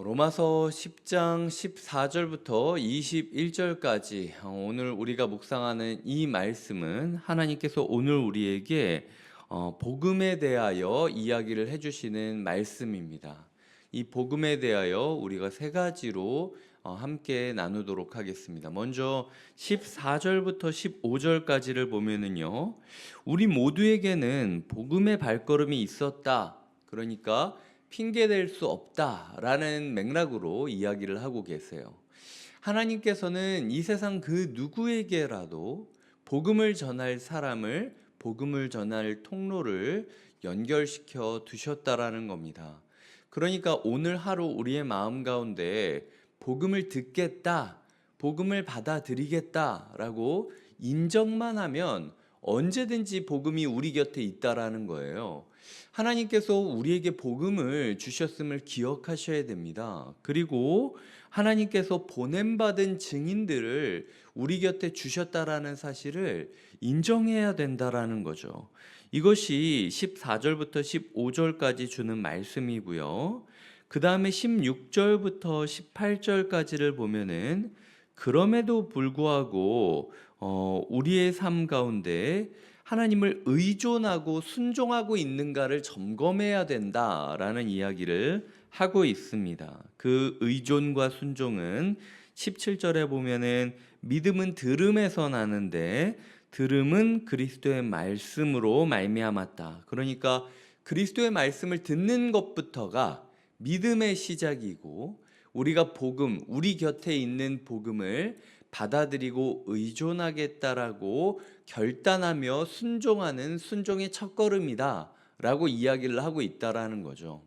로마서 10장 14절부터 21절까지 오늘 우리가 묵상하는 이 말씀은 하나님께서 오늘 우리에게 복음에 대하여 이야기를 해주시는 말씀입니다. 이 복음에 대하여 우리가 세 가지로 함께 나누도록 하겠습니다. 먼저 14절부터 15절까지를 보면은요, 우리 모두에게는 복음의 발걸음이 있었다. 그러니까 핑계댈 수 없다라는 맥락으로 이야기를 하고 계세요. 하나님께서는 이 세상 그 누구에게라도 복음을 전할 사람을, 복음을 전할 통로를 연결시켜 두셨다라는 겁니다. 그러니까 오늘 하루 우리의 마음 가운데 복음을 듣겠다, 복음을 받아들이겠다라고 인정만 하면 언제든지 복음이 우리 곁에 있다라는 거예요. 하나님께서 우리에게 복음을 주셨음을 기억하셔야 됩니다. 그리고 하나님께서 보냄받은 증인들을 우리 곁에 주셨다라는 사실을 인정해야 된다라는 거죠. 이것이 14절부터 15절까지 주는 말씀이고요. 그 다음에 16절부터 18절까지를 보면은 그럼에도 불구하고 우리의 삶 가운데 하나님을 의존하고 순종하고 있는가를 점검해야 된다라는 이야기를 하고 있습니다. 그 의존과 순종은 17절에 보면은 믿음은 들음에서 나는데 들음은 그리스도의 말씀으로 말미암았다. 그러니까 그리스도의 말씀을 듣는 것부터가 믿음의 시작이고, 우리가 복음, 우리 곁에 있는 복음을 받아들이고 의존하겠다라고 결단하며 순종하는 순종의 첫걸음이다 라고 이야기를 하고 있다라는 거죠.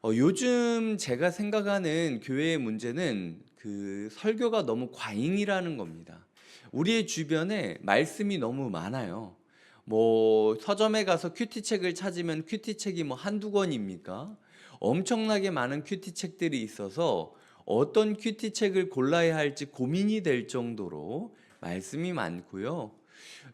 요즘 제가 생각하는 교회의 문제는 그 설교가 너무 과잉이라는 겁니다. 우리의 주변에 말씀이 너무 많아요. 뭐 서점에 가서 큐티책을 찾으면 큐티책이 뭐 한두 권입니까? 엄청나게 많은 큐티책들이 있어서 어떤 큐티책을 골라야 할지 고민이 될 정도로 말씀이 많고요.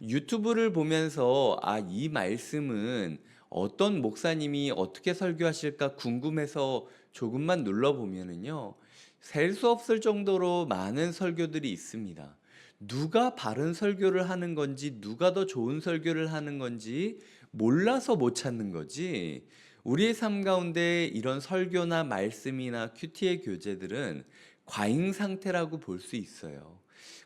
유튜브를 보면서 이 말씀은 어떤 목사님이 어떻게 설교하실까 궁금해서 조금만 눌러보면은요, 셀 수 없을 정도로 많은 설교들이 있습니다. 누가 바른 설교를 하는 건지, 누가 더 좋은 설교를 하는 건지 몰라서 못 찾는 거지, 우리의 삶 가운데 이런 설교나 말씀이나 큐티의 교재들은 과잉 상태라고 볼 수 있어요.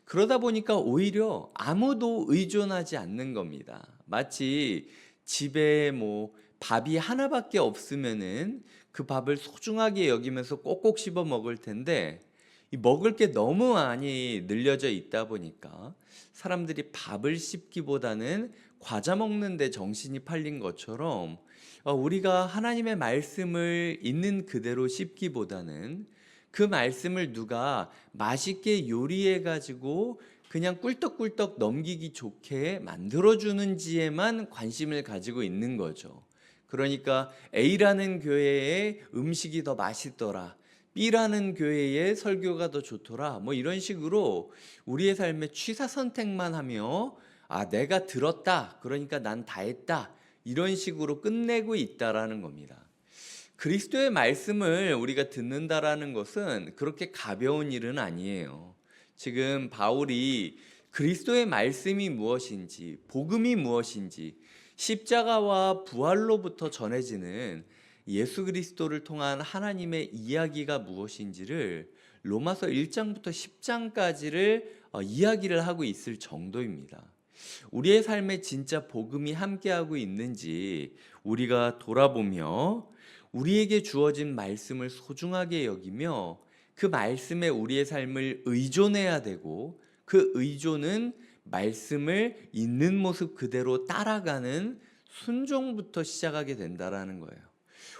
그러다 보니까 오히려 아무도 의존하지 않는 겁니다. 마치 집에 뭐 밥이 하나밖에 없으면은 그 밥을 소중하게 여기면서 꼭꼭 씹어 먹을 텐데, 이 먹을 게 너무 많이 늘려져 있다 보니까 사람들이 밥을 씹기보다는 과자 먹는 데 정신이 팔린 것처럼, 우리가 하나님의 말씀을 있는 그대로 씹기보다는 그 말씀을 누가 맛있게 요리해 가지고 그냥 꿀떡꿀떡 넘기기 좋게 만들어주는지에만 관심을 가지고 있는 거죠. 그러니까 A라는 교회의 음식이 더 맛있더라, B라는 교회의 설교가 더 좋더라, 뭐 이런 식으로 우리의 삶에 취사 선택만 하며 내가 들었다, 그러니까 난 다 했다, 이런 식으로 끝내고 있다라는 겁니다. 그리스도의 말씀을 우리가 듣는다라는 것은 그렇게 가벼운 일은 아니에요. 지금 바울이 그리스도의 말씀이 무엇인지, 복음이 무엇인지, 십자가와 부활로부터 전해지는 예수 그리스도를 통한 하나님의 이야기가 무엇인지를 로마서 1장부터 10장까지를 이야기를 하고 있을 정도입니다. 우리의 삶에 진짜 복음이 함께하고 있는지 우리가 돌아보며 우리에게 주어진 말씀을 소중하게 여기며 그 말씀에 우리의 삶을 의존해야 되고, 그 의존은 말씀을 있는 모습 그대로 따라가는 순종부터 시작하게 된다라는 거예요.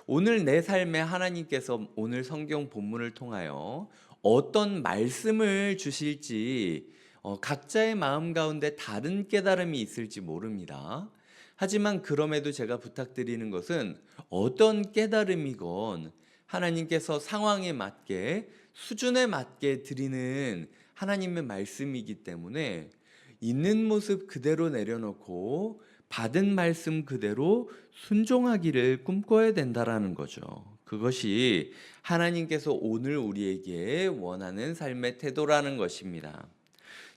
오늘 내 삶에 하나님께서 오늘 성경 본문을 통하여 어떤 말씀을 주실지 각자의 마음 가운데 다른 깨달음이 있을지 모릅니다. 하지만 그럼에도 제가 부탁드리는 것은 어떤 깨달음이건 하나님께서 상황에 맞게, 수준에 맞게 드리는 하나님의 말씀이기 때문에 있는 모습 그대로 내려놓고 받은 말씀 그대로 순종하기를 꿈꿔야 된다라는 거죠. 그것이 하나님께서 오늘 우리에게 원하는 삶의 태도라는 것입니다.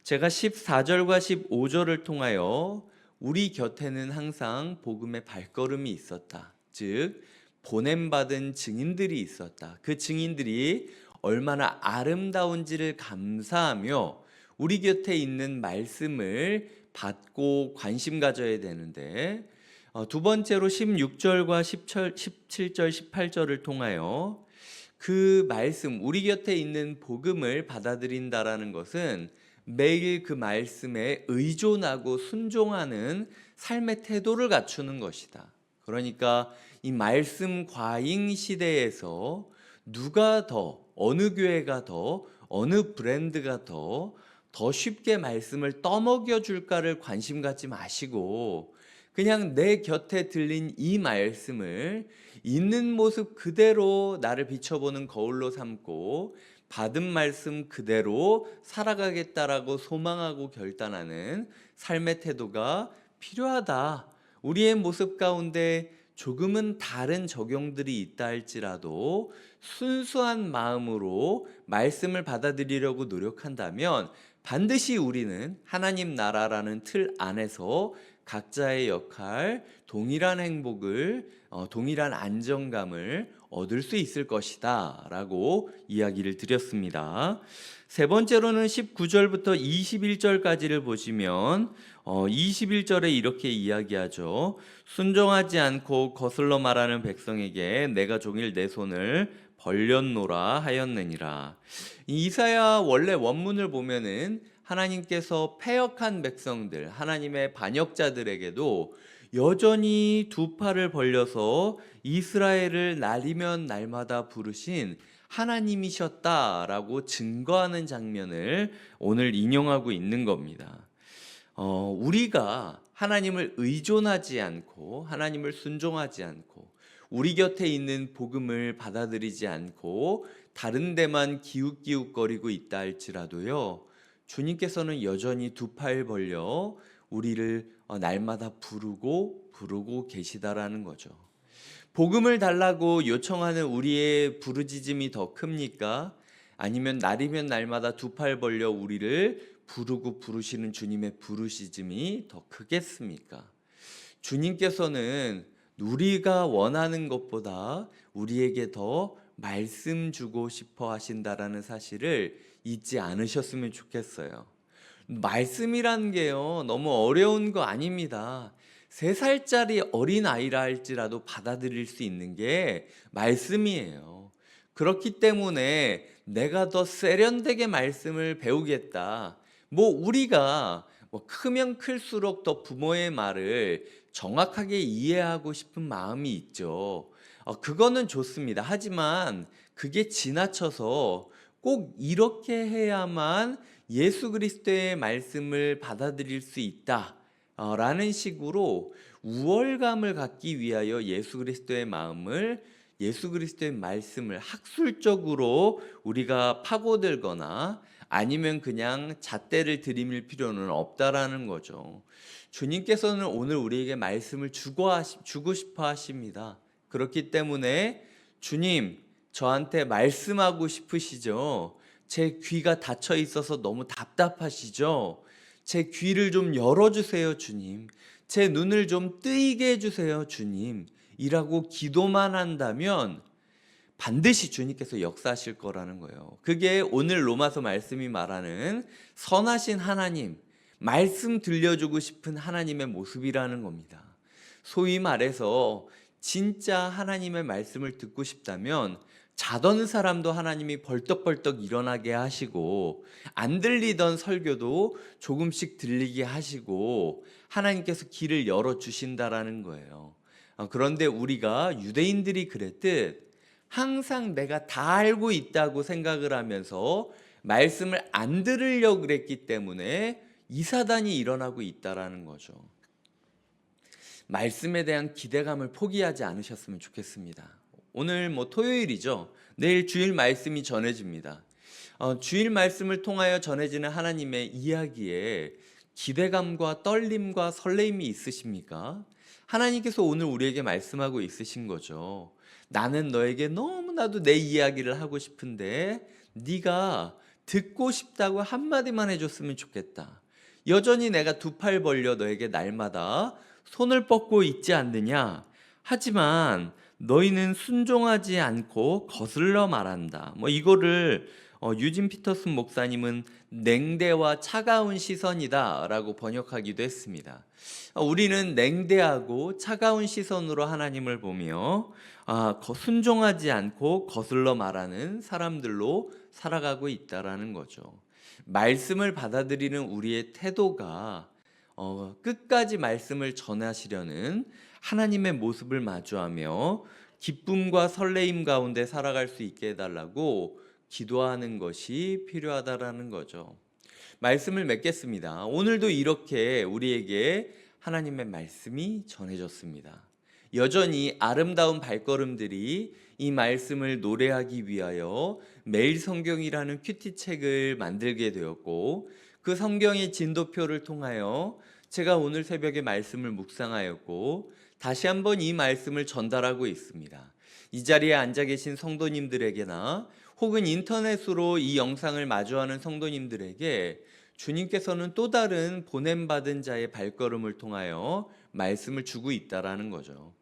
제가 14절과 15절을 통하여 우리 곁에는 항상 복음의 발걸음이 있었다. 즉, 보냄받은 증인들이 있었다. 그 증인들이 얼마나 아름다운지를 감사하며 우리 곁에 있는 말씀을 받고 관심 가져야 되는데, 두 번째로 16절과 17절, 18절을 통하여 그 말씀, 우리 곁에 있는 복음을 받아들인다라는 것은 매일 그 말씀에 의존하고 순종하는 삶의 태도를 갖추는 것이다. 그러니까 이 말씀 과잉 시대에서 누가 더, 어느 교회가 더, 어느 브랜드가 더 쉽게 말씀을 떠먹여 줄까를 관심 갖지 마시고 그냥 내 곁에 들린 이 말씀을 있는 모습 그대로 나를 비춰보는 거울로 삼고 받은 말씀 그대로 살아가겠다라고 소망하고 결단하는 삶의 태도가 필요하다. 우리의 모습 가운데 조금은 다른 적용들이 있다 할지라도 순수한 마음으로 말씀을 받아들이려고 노력한다면 반드시 우리는 하나님 나라라는 틀 안에서 각자의 역할, 동일한 행복을, 동일한 안정감을 얻을 수 있을 것이다 라고 이야기를 드렸습니다. 세 번째로는 19절부터 21절까지를 보시면 21절에 이렇게 이야기하죠. 순종하지 않고 거슬러 말하는 백성에게 내가 종일 내 손을 벌렸노라 하였느니라. 이사야 원래 원문을 보면은 하나님께서 패역한 백성들, 하나님의 반역자들에게도 여전히 두 팔을 벌려서 이스라엘을 날이면 날마다 부르신 하나님이셨다라고 증거하는 장면을 오늘 인용하고 있는 겁니다. 우리가 하나님을 의존하지 않고 하나님을 순종하지 않고 우리 곁에 있는 복음을 받아들이지 않고 다른 데만 기웃기웃거리고 있다 할지라도요, 주님께서는 여전히 두 팔 벌려 우리를 날마다 부르고 계시다라는 거죠. 복음을 달라고 요청하는 우리의 부르짖음이 더 큽니까? 아니면 날이면 날마다 두 팔 벌려 우리를 부르시는 주님의 부르짖음이 더 크겠습니까? 주님께서는 우리가 원하는 것보다 우리에게 더 말씀 주고 싶어 하신다라는 사실을 잊지 않으셨으면 좋겠어요. 말씀이라는 게요, 너무 어려운 거 아닙니다. 3살짜리 어린아이라 할지라도 받아들일 수 있는 게 말씀이에요. 그렇기 때문에 내가 더 세련되게 말씀을 배우겠다. 우리가 크면 클수록 더 부모의 말을 정확하게 이해하고 싶은 마음이 있죠. 그거는 좋습니다. 하지만 그게 지나쳐서 꼭 이렇게 해야만 예수 그리스도의 말씀을 받아들일 수 있다 라는 식으로 우월감을 갖기 위하여 예수 그리스도의 말씀을 학술적으로 우리가 파고들거나 아니면 그냥 잣대를 들이밀 필요는 없다라는 거죠. 주님께서는 오늘 우리에게 말씀을 주고 싶어 하십니다. 그렇기 때문에 주님, 저한테 말씀하고 싶으시죠? 제 귀가 닫혀 있어서 너무 답답하시죠? 제 귀를 좀 열어주세요, 주님. 제 눈을 좀 뜨이게 해주세요, 주님. 이라고 기도만 한다면 반드시 주님께서 역사하실 거라는 거예요. 그게 오늘 로마서 말씀이 말하는 선하신 하나님, 말씀 들려주고 싶은 하나님의 모습이라는 겁니다. 소위 말해서 진짜 하나님의 말씀을 듣고 싶다면 자던 사람도 하나님이 벌떡벌떡 일어나게 하시고 안 들리던 설교도 조금씩 들리게 하시고 하나님께서 길을 열어주신다라는 거예요. 그런데 우리가 유대인들이 그랬듯 항상 내가 다 알고 있다고 생각을 하면서 말씀을 안 들으려고 그랬기 때문에 이 사단이 일어나고 있다라는 거죠. 말씀에 대한 기대감을 포기하지 않으셨으면 좋겠습니다. 오늘 토요일이죠. 내일 주일 말씀이 전해집니다. 주일 말씀을 통하여 전해지는 하나님의 이야기에 기대감과 떨림과 설레임이 있으십니까? 하나님께서 오늘 우리에게 말씀하고 있으신 거죠. 나는 너에게 너무나도 내 이야기를 하고 싶은데 네가 듣고 싶다고 한마디만 해줬으면 좋겠다. 여전히 내가 두 팔 벌려 너에게 날마다 손을 뻗고 있지 않느냐? 하지만 너희는 순종하지 않고 거슬러 말한다. 뭐 이거를 유진 피터슨 목사님은 냉대와 차가운 시선이다라고 번역하기도 했습니다. 우리는 냉대하고 차가운 시선으로 하나님을 보며 순종하지 않고 거슬러 말하는 사람들로 살아가고 있다라는 거죠. 말씀을 받아들이는 우리의 태도가 끝까지 말씀을 전하시려는 하나님의 모습을 마주하며 기쁨과 설레임 가운데 살아갈 수 있게 해달라고 기도하는 것이 필요하다라는 거죠. 말씀을 맺겠습니다. 오늘도 이렇게 우리에게 하나님의 말씀이 전해졌습니다. 여전히 아름다운 발걸음들이 이 말씀을 노래하기 위하여 매일 성경이라는 큐티책을 만들게 되었고, 그 성경의 진도표를 통하여 제가 오늘 새벽에 말씀을 묵상하였고 다시 한번 이 말씀을 전달하고 있습니다. 이 자리에 앉아 계신 성도님들에게나 혹은 인터넷으로 이 영상을 마주하는 성도님들에게 주님께서는 또 다른 보냄받은 자의 발걸음을 통하여 말씀을 주고 있다라는 거죠.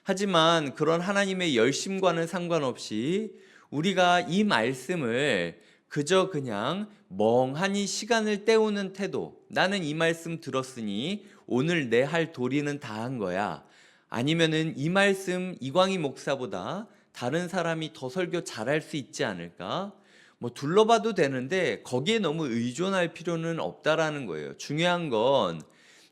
하지만 그런 하나님의 열심과는 상관없이 우리가 이 말씀을 그저 그냥 멍하니 시간을 때우는 태도, 나는 이 말씀 들었으니 오늘 내 할 도리는 다 한 거야, 아니면은 이 말씀 이광희 목사보다 다른 사람이 더 설교 잘할 수 있지 않을까? 뭐 둘러봐도 되는데 거기에 너무 의존할 필요는 없다라는 거예요. 중요한 건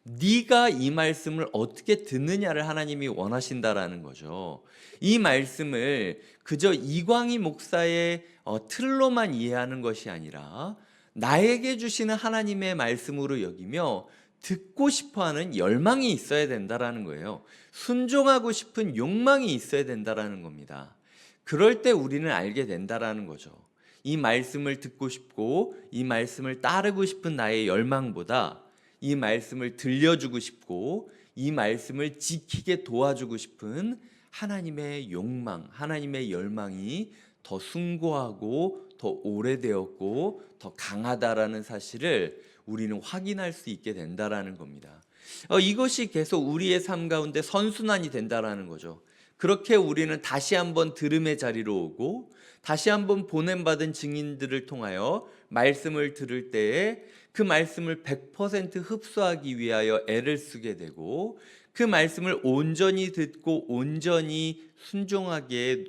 네가 이 말씀을 어떻게 듣느냐를 하나님이 원하신다라는 거죠. 이 말씀을 그저 이광희 목사의 틀로만 이해하는 것이 아니라 나에게 주시는 하나님의 말씀으로 여기며 듣고 싶어하는 열망이 있어야 된다라는 거예요. 순종하고 싶은 욕망이 있어야 된다라는 겁니다. 그럴 때 우리는 알게 된다라는 거죠. 이 말씀을 듣고 싶고 이 말씀을 따르고 싶은 나의 열망보다 이 말씀을 들려주고 싶고 이 말씀을 지키게 도와주고 싶은 하나님의 욕망, 하나님의 열망이 더 숭고하고 더 오래되었고 더 강하다라는 사실을 우리는 확인할 수 있게 된다라는 겁니다. 이것이 계속 우리의 삶 가운데 선순환이 된다라는 거죠. 그렇게 우리는 다시 한번 들음의 자리로 오고 다시 한번 보냄받은 증인들을 통하여 말씀을 들을 때에 그 말씀을 100% 흡수하기 위하여 애를 쓰게 되고 그 말씀을 온전히 듣고 온전히 순종하게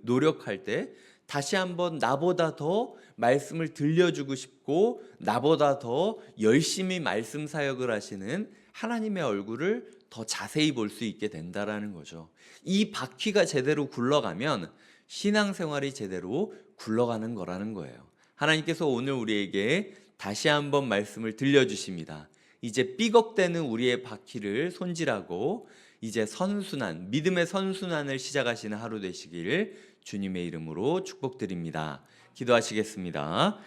노력할 때 다시 한번 나보다 더 말씀을 들려주고 싶고 나보다 더 열심히 말씀 사역을 하시는 하나님의 얼굴을 더 자세히 볼 수 있게 된다라는 거죠. 이 바퀴가 제대로 굴러가면 신앙생활이 제대로 굴러가는 거라는 거예요. 하나님께서 오늘 우리에게 다시 한번 말씀을 들려주십니다. 이제 삐걱대는 우리의 바퀴를 손질하고 이제 선순환, 믿음의 선순환을 시작하시는 하루 되시길 주님의 이름으로 축복드립니다. 기도하시겠습니다.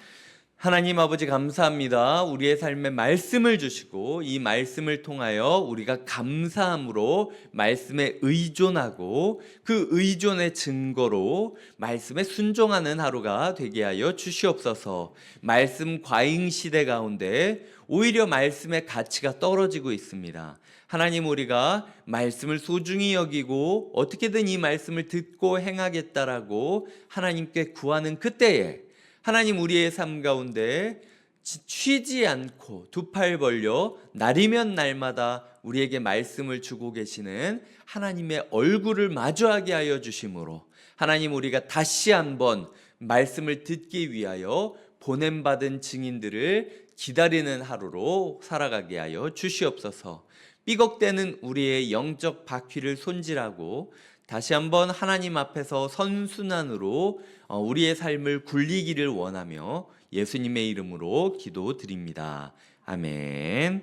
하나님 아버지 감사합니다. 우리의 삶에 말씀을 주시고 이 말씀을 통하여 우리가 감사함으로 말씀에 의존하고 그 의존의 증거로 말씀에 순종하는 하루가 되게 하여 주시옵소서. 말씀 과잉 시대 가운데 오히려 말씀의 가치가 떨어지고 있습니다. 하나님, 우리가 말씀을 소중히 여기고 어떻게든 이 말씀을 듣고 행하겠다라고 하나님께 구하는 그때에 하나님, 우리의 삶 가운데 쉬지 않고 두 팔 벌려 날이면 날마다 우리에게 말씀을 주고 계시는 하나님의 얼굴을 마주하게 하여 주심으로 하나님, 우리가 다시 한번 말씀을 듣기 위하여 보냄받은 증인들을 기다리는 하루로 살아가게 하여 주시옵소서. 삐걱대는 우리의 영적 바퀴를 손질하고 다시 한번 하나님 앞에서 선순환으로 우리의 삶을 굴리기를 원하며 예수님의 이름으로 기도드립니다. 아멘.